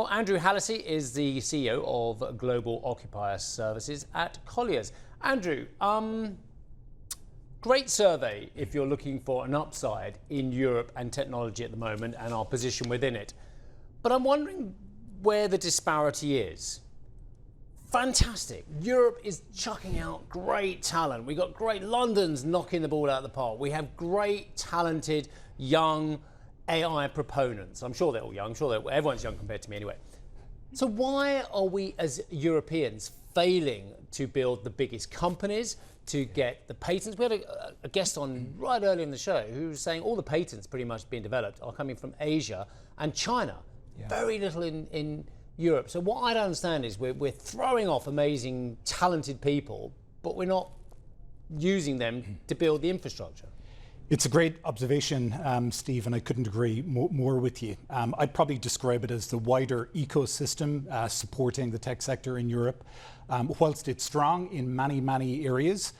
Well, Andrew Hallissey is the CEO of Global Occupier Services at Colliers. Andrew, great survey if you're looking for an upside in Europe and technology at the moment and our position within it. But I'm wondering where the disparity is. Fantastic. Europe is chucking out great talent. We've got great, London's knocking the ball out of the park. We have great, talented, young AI proponents. I'm sure they're all young. I'm sure everyone's young compared to me anyway. So why are we as Europeans failing to build the biggest companies, to get the patents? We had a guest on right early in the show who was saying all the patents pretty much being developed are coming from Asia and China. Yeah. Very little in Europe. So what I don't understand is we're throwing off amazing, talented people, but we're not using them to build the infrastructure. It's a great observation, Steve, and I couldn't agree more with you. I'd probably describe it as the wider ecosystem supporting the tech sector in Europe. Whilst it's strong in many areas,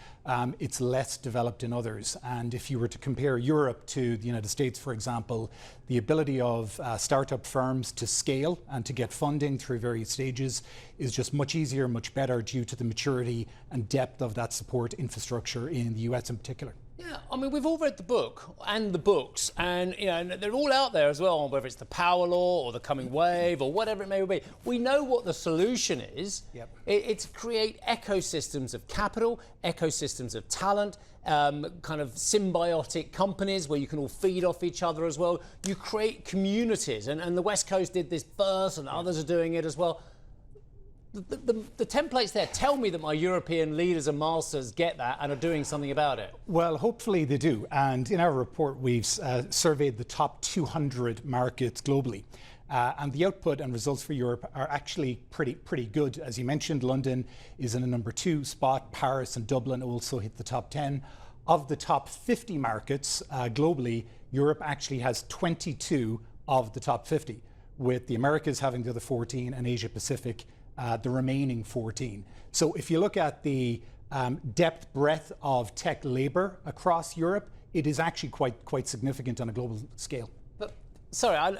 it's less developed in others. And if you were to compare Europe to the United States, for example, the ability of startup firms to scale and to get funding through various stages is just much easier, much better due to the maturity and depth of that support infrastructure in the US in particular. Yeah, I mean, we've all read the book and the books, and they're all out there as well, whether it's the power law or the coming wave or whatever it may be. We know what the solution is. Yep. It's create ecosystems of capital, ecosystems of talent, kind of symbiotic companies where you can all feed off each other as well. You create communities, and the West Coast did this first, and others are doing it as well. The templates there tell me that my European leaders and masters get that and are doing something about it. Well, hopefully they do. And in our report, we've surveyed the top 200 markets globally. And the output and results for Europe are actually pretty good. As you mentioned, London is in a number 2 spot. Paris and Dublin also hit the top 10. Of the top 50 markets globally, Europe actually has 22 of the top 50, with the Americas having the other 14 and Asia Pacific the remaining 14. So if you look at the depth, breadth of tech labor across Europe, it is actually quite significant on a global scale. But sorry, I'm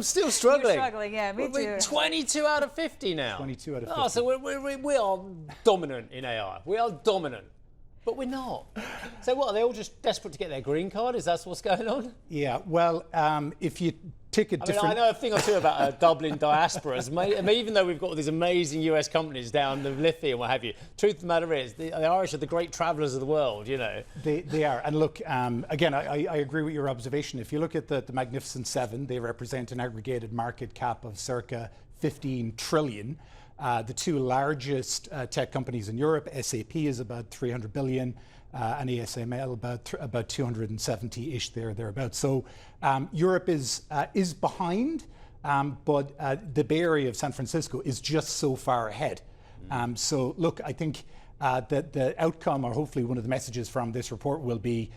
still struggling. You're struggling, yeah, me too. 22 out of 50 now. 22 out of 50. Oh, so we are dominant in AI. We are dominant. But we're not. So what, are they all just desperate to get their green card? Is that what's going on? Yeah, well, if you take a different... I know a thing or two about Dublin diasporas. Even though we've got all these amazing US companies down the Liffey and what have you, truth of the matter is, the Irish are the great travellers of the world, you know. They are. And look, again, I agree with your observation. If you look at the Magnificent Seven, they represent an aggregated market cap of circa 15 trillion. The 2 largest tech companies in Europe, SAP is about 300 billion, and ASML about 270-ish thereabouts. So Europe is behind, but the Bay Area of San Francisco is just so far ahead. So look, I think that the outcome, or hopefully one of the messages from this report, will be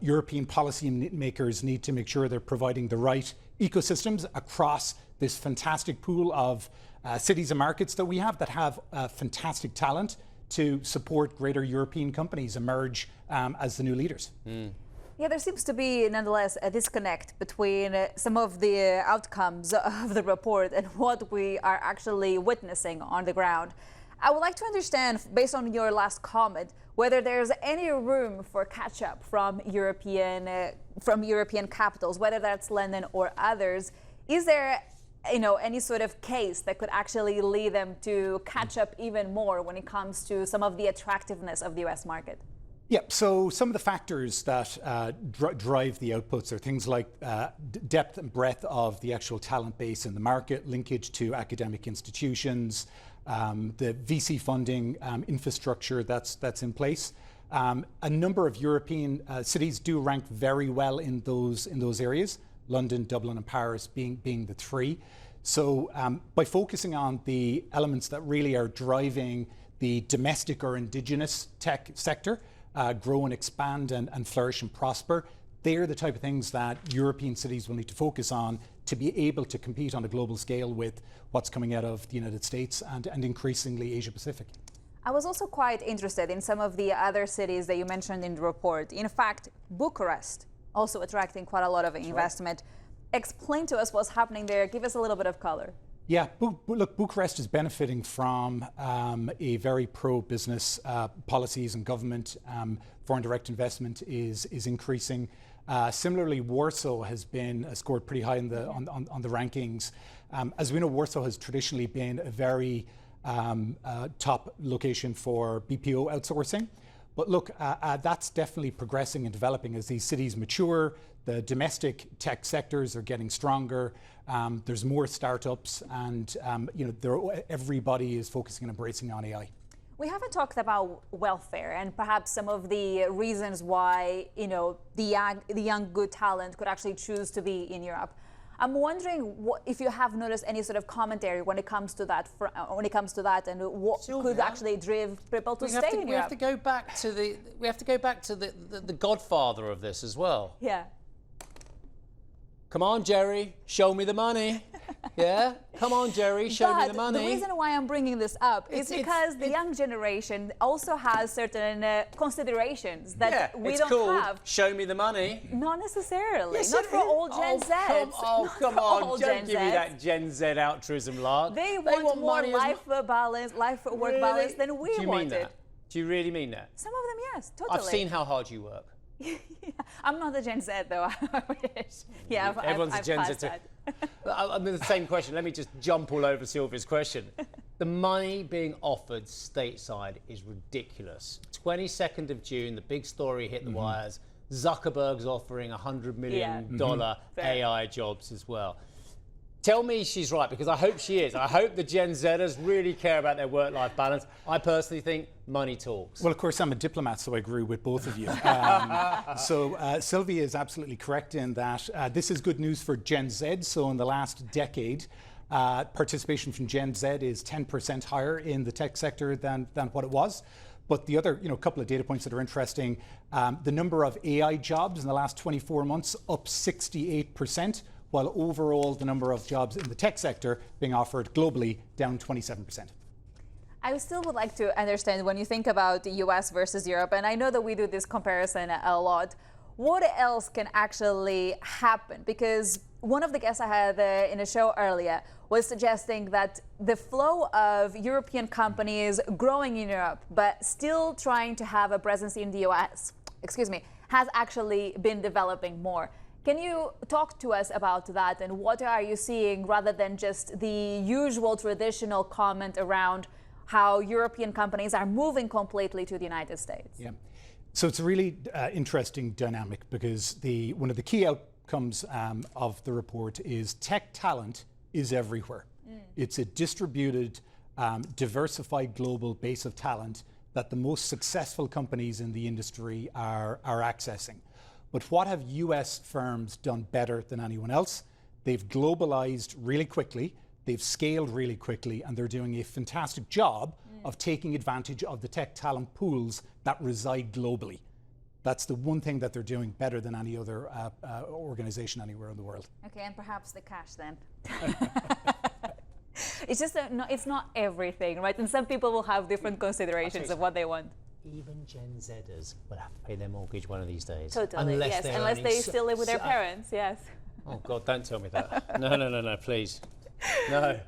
European policymakers need to make sure they're providing the right ecosystems across this fantastic pool of cities and markets that we have that have fantastic talent to support greater European companies emerge as the new leaders. Yeah, there seems to be, nonetheless, a disconnect between some of the outcomes of the report and what we are actually witnessing on the ground. I would like to understand, based on your last comment, whether there's any room for catch-up from European capitals, whether that's London or others. Is there any sort of case that could actually lead them to catch up even more when it comes to some of the attractiveness of the US market? Yeah, so some of the factors that drive the outputs are things like depth and breadth of the actual talent base in the market, linkage to academic institutions, the VC funding infrastructure that's in place. A number of European cities do rank very well in those areas. London, Dublin, and Paris being the 3. So by focusing on the elements that really are driving the domestic or indigenous tech sector, grow and expand and flourish and prosper, they're the type of things that European cities will need to focus on to be able to compete on a global scale with what's coming out of the United States and increasingly Asia Pacific. I was also quite interested in some of the other cities that you mentioned in the report. In fact, Bucharest also attracting quite a lot of investment. explain to us what's happening there. Give us a little bit of color. Yeah, look, Bucharest is benefiting from a very pro-business policies and government. Foreign direct investment is increasing. Similarly, Warsaw has been scored pretty high on the rankings. As we know, Warsaw has traditionally been a very top location for BPO outsourcing. But look, that's definitely progressing and developing as these cities mature. The domestic tech sectors are getting stronger. There's more startups, and everybody is focusing and embracing on AI. We haven't talked about welfare and perhaps some of the reasons why the young good talent could actually choose to be in Europe. I'm wondering if you have noticed any sort of commentary when it comes to that, and what could actually drive people to stay in Europe. We have to go back to the godfather of this as well. Yeah. Come on, Jerry, show me the money. Yeah? Come on, Jerry, show me the money. The reason why I'm bringing this up is because the young generation also has certain considerations that we don't have. Show me the money. Not necessarily. Yes, not for all Gen Z. Come on. Don't give me that Gen Z altruism lark. They want more life balance, life-work balance than we wanted. Do you mean that? Do you really mean that? Some of them, yes, totally. I've seen how hard you work. I'm not a Gen Z though. Yeah, everyone's a Gen Z too. I mean, the same question. Let me just jump all over Sylvia's question. The money being offered stateside is ridiculous. 22nd of June, the big story hit the wires. Zuckerberg's offering $100 million AI jobs as well. Tell me she's right, because I hope she is. I hope the Gen Zers really care about their work-life balance. I personally think money talks. Well, of course, I'm a diplomat, so I agree with both of you. Sylvia is absolutely correct in that this is good news for Gen Z. So in the last decade, participation from Gen Z is 10% higher in the tech sector than what it was. But the other, couple of data points that are interesting, the number of AI jobs in the last 24 months up 68%. While overall the number of jobs in the tech sector being offered globally down 27%. I still would like to understand, when you think about the US versus Europe, and I know that we do this comparison a lot, what else can actually happen? Because one of the guests I had in a show earlier was suggesting that the flow of European companies growing in Europe, but still trying to have a presence in the US, has actually been developing more. Can you talk to us about that, and what are you seeing, rather than just the usual traditional comment around how European companies are moving completely to the United States? Yeah, so it's a really interesting dynamic, because one of the key outcomes of the report is tech talent is everywhere. It's a distributed, diversified global base of talent that the most successful companies in the industry are accessing. But what have US firms done better than anyone else? They've globalized really quickly, they've scaled really quickly, and they're doing a fantastic job of taking advantage of the tech talent pools that reside globally. That's the one thing that they're doing better than any other organization anywhere in the world. Okay, and perhaps the cash then. It's just it's not everything, right? And some people will have different considerations of what they want. Even Gen Zers will have to pay their mortgage one of these days. Totally, unless they still live with their parents, yes. Oh God, don't tell me that. No, please. No.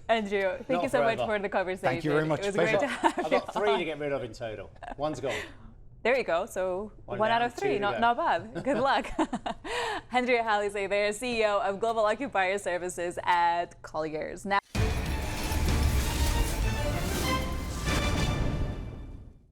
Andrew, thank you so much for the conversation. Thank you very much. It was great to have you. I've got 3 to get rid of in total. One's gone. There you go. So one out of 3, not bad. Good luck. Hallissey there, CEO of Global Occupier Services at Colliers. Now